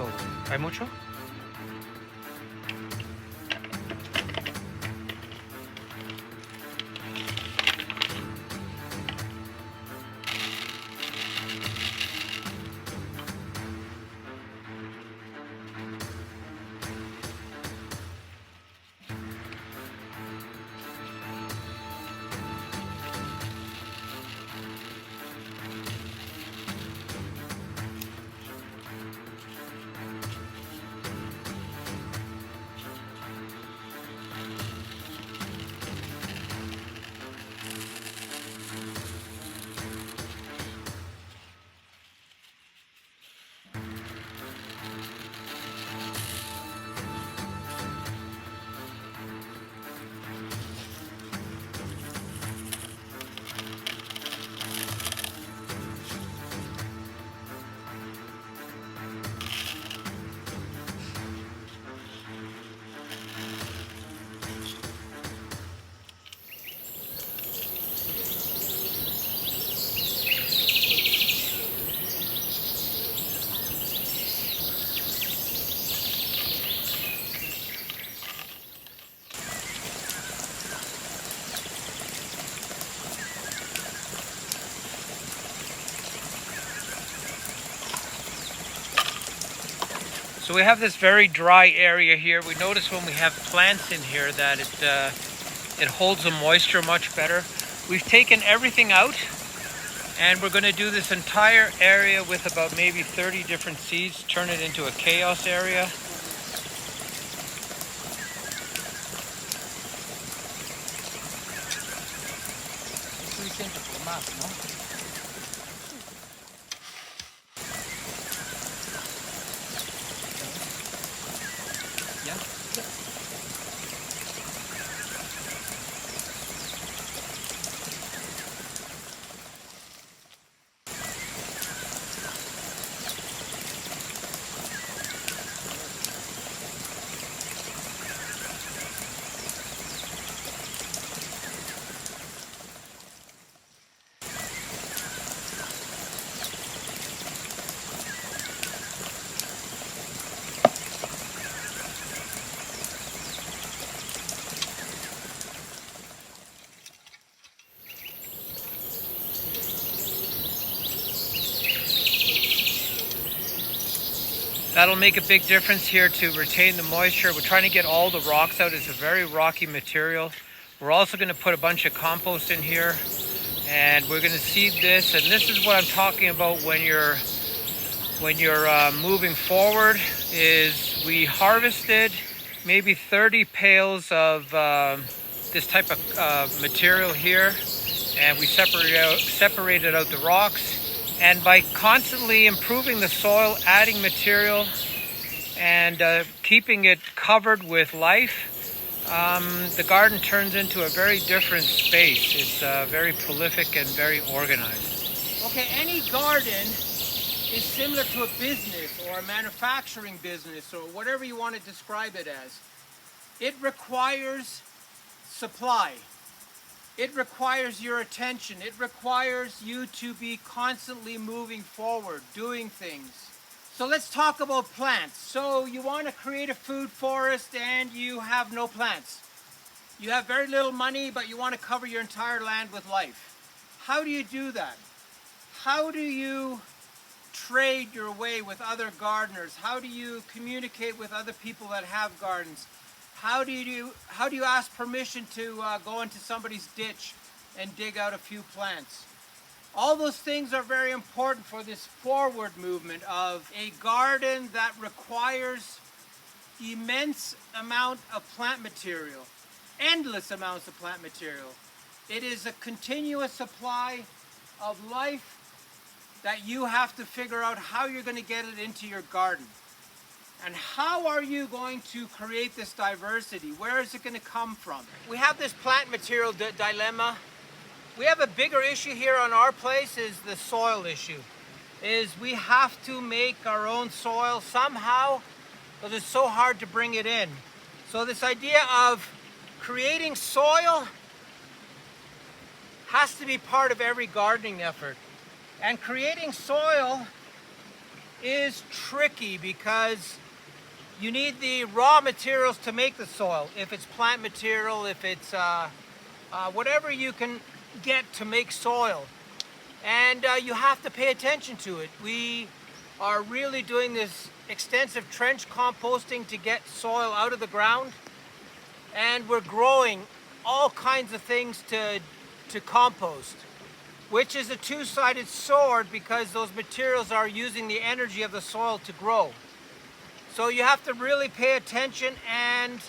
todo. ¿Hay mucho? So we have this very dry area here. We notice when we have plants in here that it holds the moisture much better. We've taken everything out, and we're going to do this entire area with about maybe 30 different seeds, turn it into a chaos area. That'll make a big difference here to retain the moisture. We're trying to get all the rocks out. It's a very rocky material. We're also going to put a bunch of compost in here, and we're going to seed this. And this is what I'm talking about when you're moving forward. Is we harvested maybe 30 pails of this type of material here, and we separated out the rocks. And by constantly improving the soil, adding material, and keeping it covered with life, the garden turns into a very different space. It's very prolific and very organized. Okay, any garden is similar to a business or a manufacturing business or whatever you want to describe it as. It requires supply. It requires your attention. It requires you to be constantly moving forward, doing things. So let's talk about plants. So you want to create a food forest and you have no plants. You have very little money, but you want to cover your entire land with life. How do you do that? How do you trade your way with other gardeners? How do you communicate with other people that have gardens? How do you ask permission to go into somebody's ditch and dig out a few plants? All those things are very important for this forward movement of a garden that requires immense amount of plant material, endless amounts of plant material. It is a continuous supply of life that you have to figure out how you're going to get it into your garden. And how are you going to create this diversity? Where is it going to come from? We have this plant material dilemma. We have a bigger issue here on our place is the soil issue. Is we have to make our own soil somehow, but it's so hard to bring it in. So this idea of creating soil has to be part of every gardening effort. And creating soil is tricky because you need the raw materials to make the soil. If it's plant material, if it's whatever you can get to make soil. And you have to pay attention to it. We are really doing this extensive trench composting to get soil out of the ground. And we're growing all kinds of things to compost, which is a two-sided sword because those materials are using the energy of the soil to grow. So you have to really pay attention, and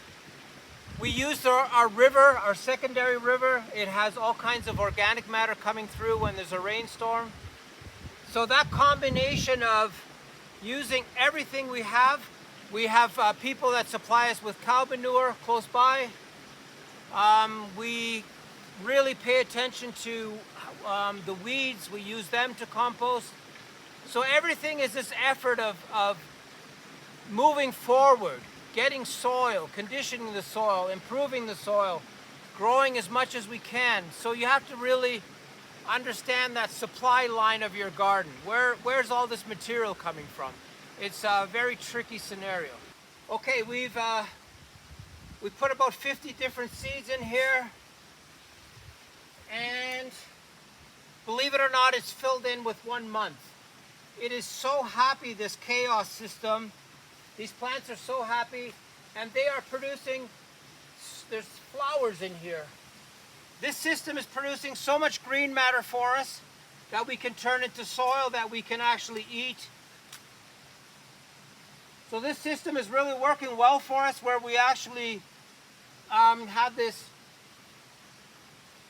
we use our river, our secondary river. It has all kinds of organic matter coming through when there's a rainstorm. So that combination of using everything we have people that supply us with cow manure close by. We really pay attention to the weeds. We use them to compost. So everything is this effort of moving forward, getting soil, conditioning the soil, improving the soil, growing as much as we can. So you have to really understand that supply line of your garden. Where's all this material coming from? It's a very tricky scenario. Okay, we've put about 50 different seeds in here, and believe it or not, it's filled in with 1 month. It is so happy, this chaos system. These plants are so happy, and they are producing, there's flowers in here. This system is producing so much green matter for us that we can turn into soil that we can actually eat. So this system is really working well for us, where we actually have this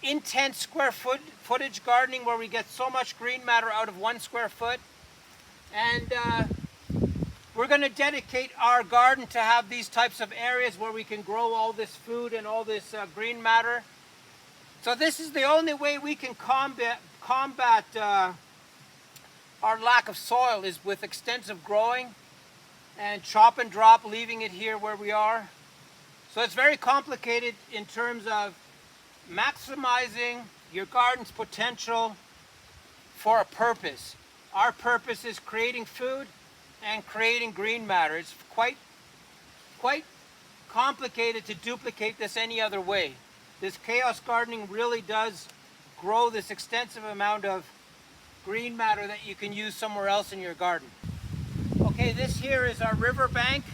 intense square footage gardening where we get so much green matter out of 1 square foot. And we're going to dedicate our garden to have these types of areas where we can grow all this food and all this green matter. So this is the only way we can combat our lack of soil, is with extensive growing and chop and drop, leaving it here where we are. So it's very complicated in terms of maximizing your garden's potential for a purpose. Our purpose is creating food and creating green matter. It's quite complicated to duplicate this any other way. This chaos gardening really does grow this extensive amount of green matter that you can use somewhere else in your garden. Okay, this here is our river bank.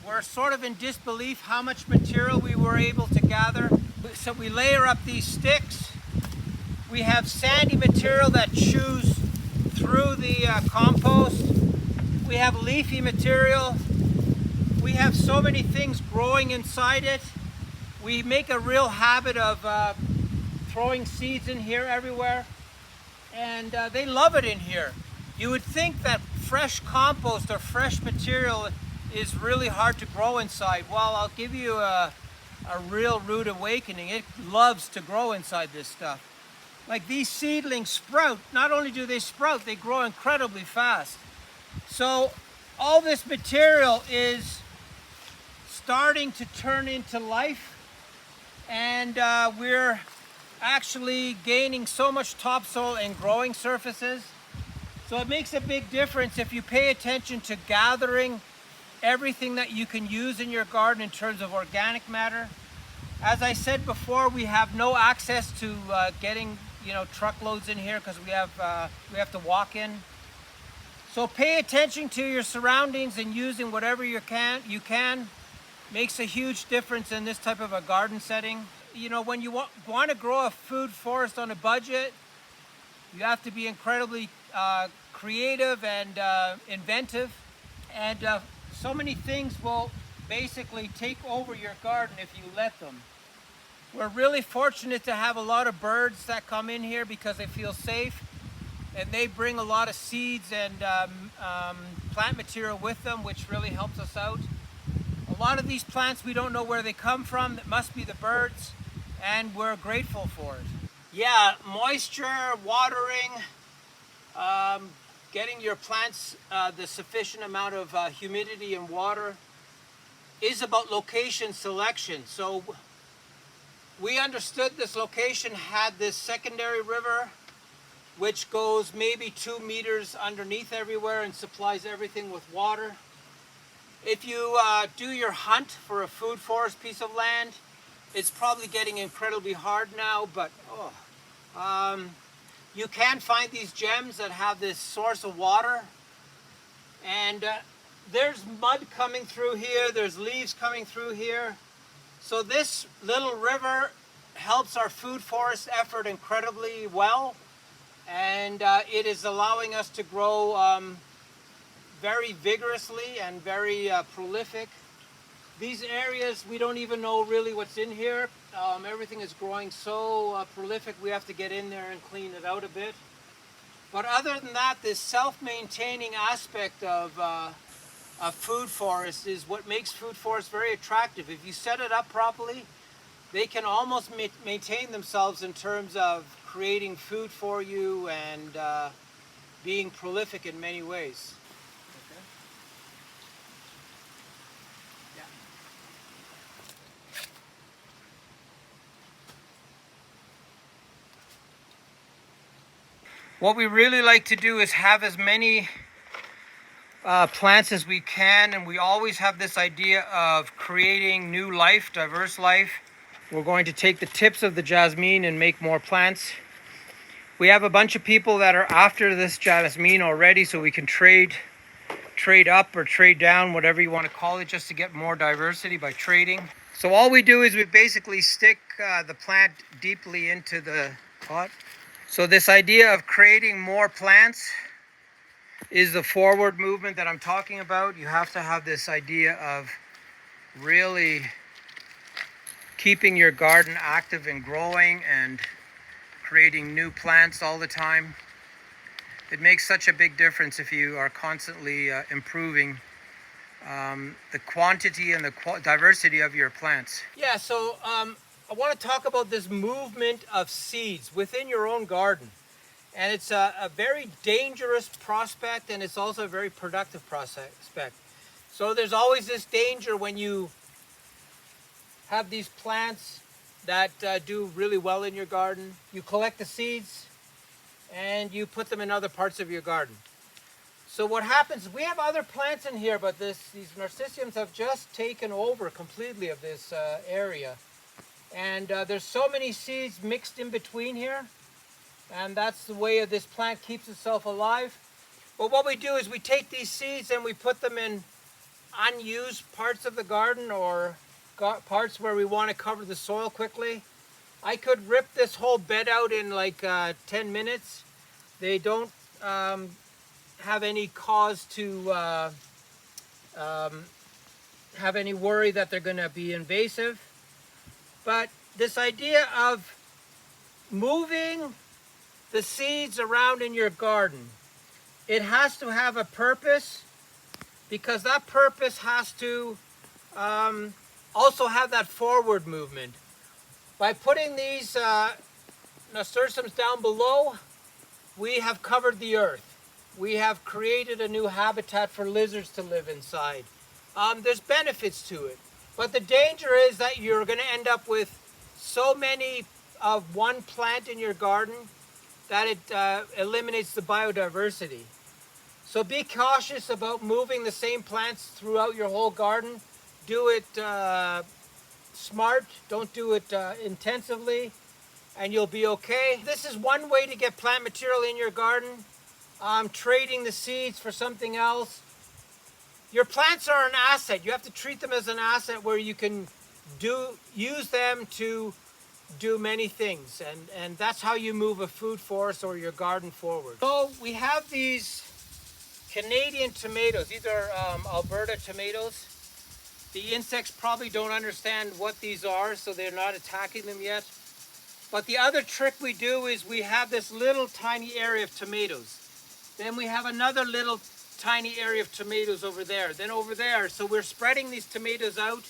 We're sort of in disbelief how much material we were able to gather. So we layer up these sticks. We have sandy material that chews through the compost. We have leafy material. We have so many things growing inside it. We make a real habit of throwing seeds in here everywhere, and they love it in here. You would think that fresh compost or fresh material is really hard to grow inside. Well, I'll give you a real rude awakening. It loves to grow inside this stuff. Like these seedlings sprout. Not only do they sprout, they grow incredibly fast. So all this material is starting to turn into life, and we're actually gaining so much topsoil and growing surfaces. So it makes a big difference if you pay attention to gathering everything that you can use in your garden in terms of organic matter. As I said before, we have no access to getting truckloads in here because we have to walk in. So pay attention to your surroundings, and using whatever you can makes a huge difference in this type of a garden setting. When you want to grow a food forest on a budget, you have to be incredibly creative and inventive, and so many things will basically take over your garden if you let them. We're really fortunate to have a lot of birds that come in here because they feel safe, and they bring a lot of seeds and plant material with them, which really helps us out. A lot of these plants, we don't know where they come from. It must be the birds, and we're grateful for it. Yeah, moisture, watering, getting your plants the sufficient amount of humidity and water is about location selection. So we understood this location had this secondary river. which goes maybe 2 meters underneath everywhere and supplies everything with water. If you do your hunt for a food forest piece of land, it's probably getting incredibly hard now, but you can find these gems that have this source of water. And there's mud coming through here, there's leaves coming through here. So this little river helps our food forest effort incredibly well. And it is allowing us to grow very vigorously and very prolific. These areas, we don't even know really what's in here. Everything is growing so prolific, we have to get in there and clean it out a bit. But other than that, this self-maintaining aspect of a food forest is what makes food forests very attractive. If you set it up properly, they can almost maintain themselves in terms of creating food for you and being prolific in many ways. Okay. Yeah. What we really like to do is have as many plants as we can, and we always have this idea of creating new life, diverse life. We're going to take the tips of the jasmine and make more plants. We have a bunch of people that are after this jasmine already, so we can trade up or trade down, whatever you want to call it, just to get more diversity by trading. So all we do is we basically stick the plant deeply into the pot. So this idea of creating more plants is the forward movement that I'm talking about. You have to have this idea of really keeping your garden active and growing and creating new plants all the time. It makes such a big difference if you are constantly improving the quantity and the diversity of your plants. Yeah, so I want to talk about this movement of seeds within your own garden. And it's a very dangerous prospect, and it's also a very productive prospect. So there's always this danger when you have these plants that do really well in your garden. You collect the seeds and you put them in other parts of your garden. So what happens, we have other plants in here, but these narcissiums have just taken over completely of this area. And there's so many seeds mixed in between here. And that's the way this plant keeps itself alive. But what we do is we take these seeds and we put them in unused parts of the garden or parts where we want to cover the soil quickly. I could rip this whole bed out in like 10 minutes. They don't have any cause to have any worry that they're going to be invasive. But this idea of moving the seeds around in your garden, it has to have a purpose, because that purpose has to also have that forward movement. By putting these nasturtiums down below, we have covered the earth. We have created a new habitat for lizards to live inside. There's benefits to it, but the danger is that you're going to end up with so many of one plant in your garden that it eliminates the biodiversity. So be cautious about moving the same plants throughout your whole garden. Do it smart, don't do it intensively, and you'll be okay. This is one way to get plant material in your garden. Trading the seeds for something else. Your plants are an asset. You have to treat them as an asset where you can use them to do many things, and that's how you move a food forest or your garden forward. So we have these Canadian tomatoes. These are Alberta tomatoes. The insects probably don't understand what these are, so they're not attacking them yet. But the other trick we do is we have this little tiny area of tomatoes. Then we have another little tiny area of tomatoes over there, then over there. So we're spreading these tomatoes out.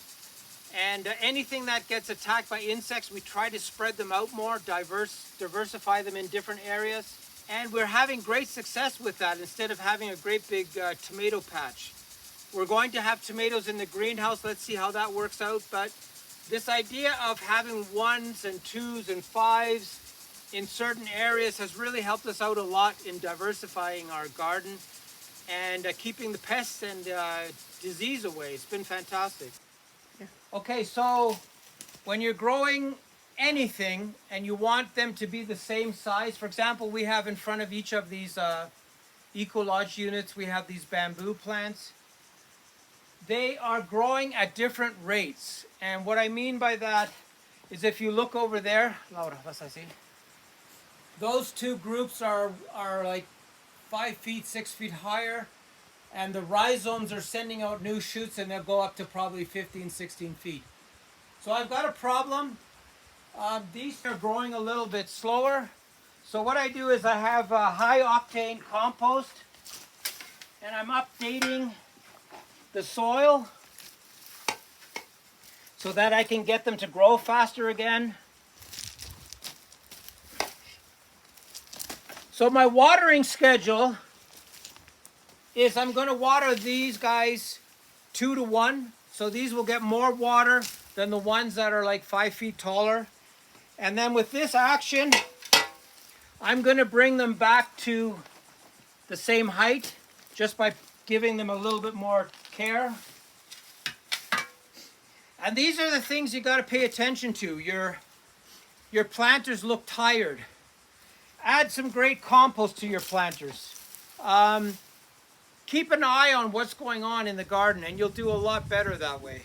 And anything that gets attacked by insects, we try to spread them out more, diversify them in different areas. And we're having great success with that instead of having a great big tomato patch. We're going to have tomatoes in the greenhouse. Let's see how that works out. But this idea of having 1s and 2s and 5s in certain areas has really helped us out a lot in diversifying our garden and keeping the pests and disease away. It's been fantastic. Yeah. Okay, so when you're growing anything and you want them to be the same size, for example, we have in front of each of these Ecolodge units, we have these bamboo plants. They are growing at different rates. And what I mean by that is if you look over there, Laura, what's I see? Those two groups are like 5 feet, 6 feet higher. And the rhizomes are sending out new shoots and they'll go up to probably 15, 16 feet. So I've got a problem. These are growing a little bit slower. So what I do is I have a high octane compost and I'm updating the soil so that I can get them to grow faster again. So my watering schedule is I'm going to water these guys 2 to 1. So these will get more water than the ones that are like 5 feet taller. And then with this action, I'm going to bring them back to the same height just by giving them a little bit more care. And these are the things you got to pay attention to. Your planters look tired. Add some great compost to your planters. Keep an eye on what's going on in the garden and you'll do a lot better that way.